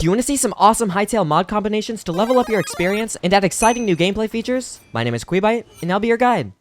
Do you want to see some awesome Hytale mod combinations to level up your experience and add exciting new gameplay features? My name is Quibite, and I'll be your guide.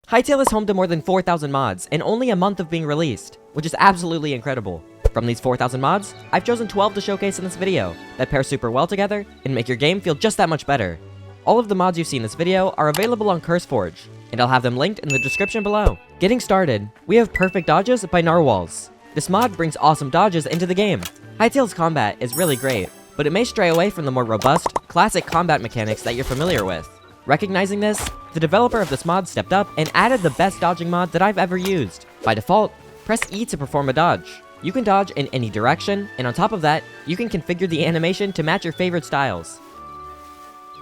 Hytale is home to more than 4,000 mods in only a month of being released, which is absolutely incredible. From these 4,000 mods, I've chosen 12 to showcase in this video that pair super well together and make your game feel just that much better. All of the mods you see in this video are available on CurseForge, and I'll have them linked in the description below. Getting started, we have Perfect Dodges by Narwhals. This mod brings awesome dodges into the game. Hytale's combat is really great, but it may stray away from the more robust, classic combat mechanics that you're familiar with. Recognizing this, the developer of this mod stepped up and added the best dodging mod that I've ever used. By default, press E to perform a dodge. You can dodge in any direction, and on top of that, you can configure the animation to match your favorite styles.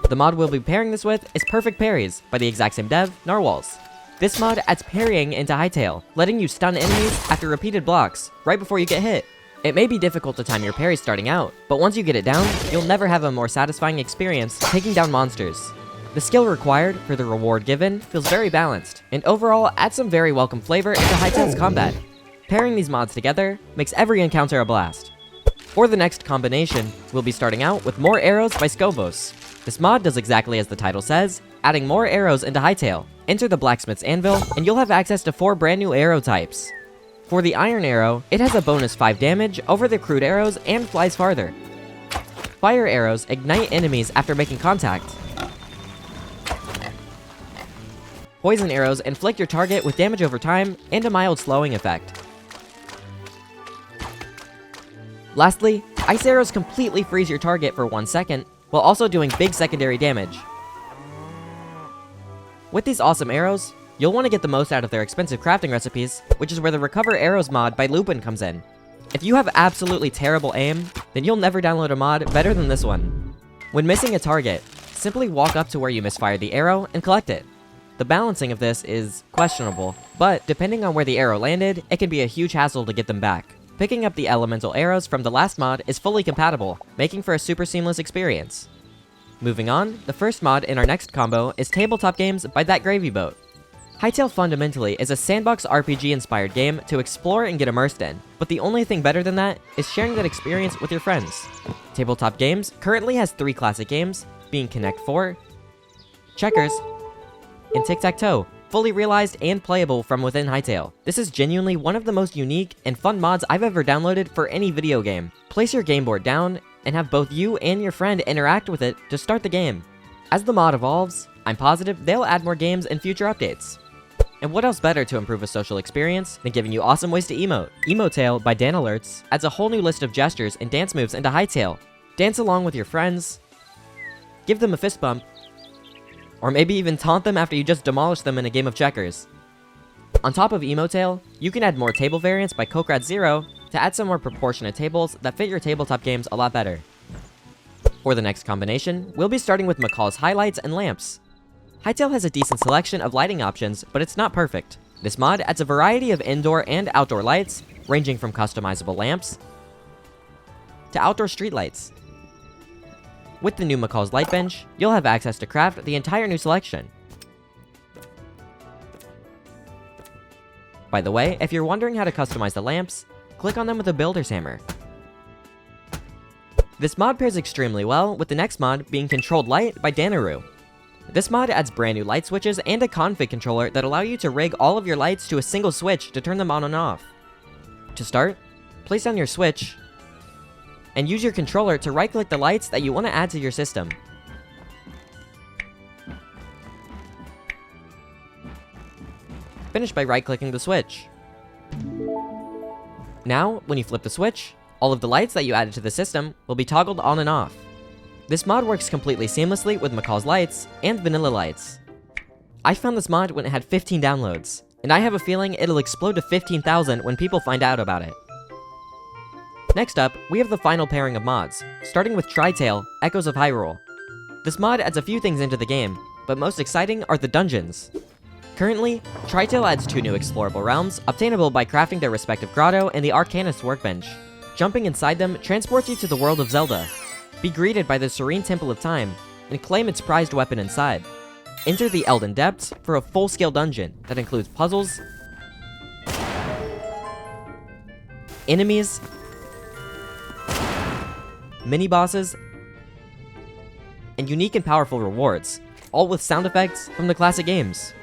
The mod we'll be pairing this with is Perfect Parries by the exact same dev, Narwhals. This mod adds parrying into Hytale, letting you stun enemies after repeated blocks, right before you get hit. It may be difficult to time your parries starting out, but once you get it down, you'll never have a more satisfying experience taking down monsters. The skill required for the reward given feels very balanced, and overall adds some very welcome flavor into Hytale's combat. Pairing these mods together makes every encounter a blast. For the next combination, we'll be starting out with More Arrows by Skovos. This mod does exactly as the title says, adding more arrows into Hytale. Enter the blacksmith's anvil, and you'll have access to 4 brand new arrow types. For the iron arrow, it has a bonus 5 damage over the crude arrows and flies farther. Fire arrows ignite enemies after making contact. Poison arrows inflict your target with damage over time and a mild slowing effect. Lastly, ice arrows completely freeze your target for 1 second, while also doing big secondary damage. With these awesome arrows, you'll want to get the most out of their expensive crafting recipes, which is where the Recover Arrows mod by Lupin comes in. If you have absolutely terrible aim, then you'll never download a mod better than this one. When missing a target, simply walk up to where you misfired the arrow and collect it. The balancing of this is questionable, but depending on where the arrow landed, it can be a huge hassle to get them back. Picking up the elemental arrows from the last mod is fully compatible, making for a super seamless experience. Moving on, the first mod in our next combo is Tabletop Games by That Gravy Boat. Hytale fundamentally is a sandbox RPG inspired game to explore and get immersed in, but the only thing better than that is sharing that experience with your friends. Tabletop Games currently has 3 classic games, being Connect 4, Checkers, and Tic-Tac-Toe, fully realized and playable from within Hytale. This is genuinely one of the most unique and fun mods I've ever downloaded for any video game. Place your game board down and have both you and your friend interact with it to start the game. As the mod evolves, I'm positive they'll add more games in future updates. And what else better to improve a social experience than giving you awesome ways to emote? Emotale by Dan Alerts adds a whole new list of gestures and dance moves into Hytale. Dance along with your friends, give them a fist bump, or maybe even taunt them after you just demolish them in a game of checkers. On top of Emotale, you can add more table variants by Kokrat0 to add some more proportionate tables that fit your tabletop games a lot better. For the next combination, we'll be starting with McCall's Highlights and Lamps. Hytale has a decent selection of lighting options, but it's not perfect. This mod adds a variety of indoor and outdoor lights, ranging from customizable lamps to outdoor street lights. With the new McCall's Light Bench, you'll have access to craft the entire new selection. By the way, if you're wondering how to customize the lamps, click on them with a builder's hammer. This mod pairs extremely well with the next mod being ControlledLight by Danaru. This mod adds brand new light switches and a config controller that allow you to rig all of your lights to a single switch to turn them on and off. To start, place down your switch and use your controller to right-click the lights that you want to add to your system. Finish by right-clicking the switch. Now, when you flip the switch, all of the lights that you added to the system will be toggled on and off. This mod works completely seamlessly with McCall's Lights and Vanilla Lights. I found this mod when it had 15 downloads, and I have a feeling it'll explode to 15,000 when people find out about it. Next up, we have the final pairing of mods, starting with Tritale, Echoes of Hyrule. This mod adds a few things into the game, but most exciting are the dungeons. Currently, Tritale adds 2 new explorable realms, obtainable by crafting their respective grotto and the Arcanist workbench. Jumping inside them transports you to the world of Zelda. Be greeted by the Serene Temple of Time, and claim its prized weapon inside. Enter the Elden Depths for a full-scale dungeon that includes puzzles, enemies, mini-bosses, and unique and powerful rewards, all with sound effects from the classic games.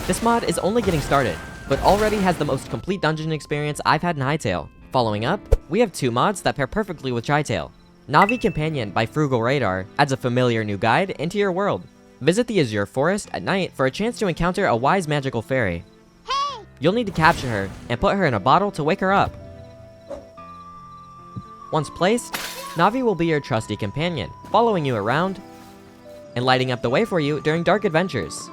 This mod is only getting started, but already has the most complete dungeon experience I've had in Hytale. Following up, we have 2 mods that pair perfectly with Tritale. Navi Companion by Frugal Radar adds a familiar new guide into your world. Visit the Azure Forest at night for a chance to encounter a wise magical fairy. Hey! You'll need to capture her and put her in a bottle to wake her up. Once placed, Navi will be your trusty companion, following you around and lighting up the way for you during dark adventures.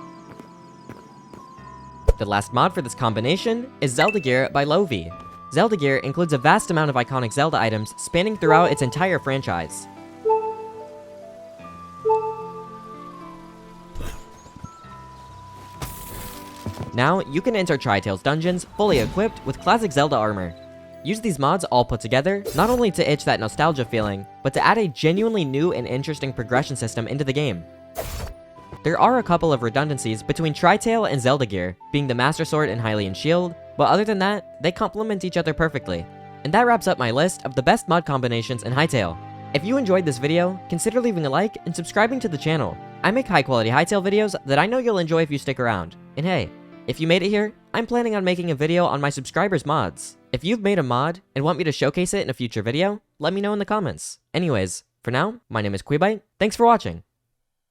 The last mod for this combination is Zelda Gear by Lovi. Zelda Gear includes a vast amount of iconic Zelda items spanning throughout its entire franchise. Now, you can enter Tritale's dungeons fully equipped with classic Zelda armor. Use these mods all put together, not only to itch that nostalgia feeling, but to add a genuinely new and interesting progression system into the game. There are a couple of redundancies between Tritale and Zelda Gear, being the Master Sword and Hylian Shield, but other than that, they complement each other perfectly. And that wraps up my list of the best mod combinations in Hytale. If you enjoyed this video, consider leaving a like and subscribing to the channel. I make high quality Hytale videos that I know you'll enjoy if you stick around. And hey, if you made it here, I'm planning on making a video on my subscribers' mods. If you've made a mod and want me to showcase it in a future video, let me know in the comments. Anyways, for now, my name is Quibite, thanks for watching.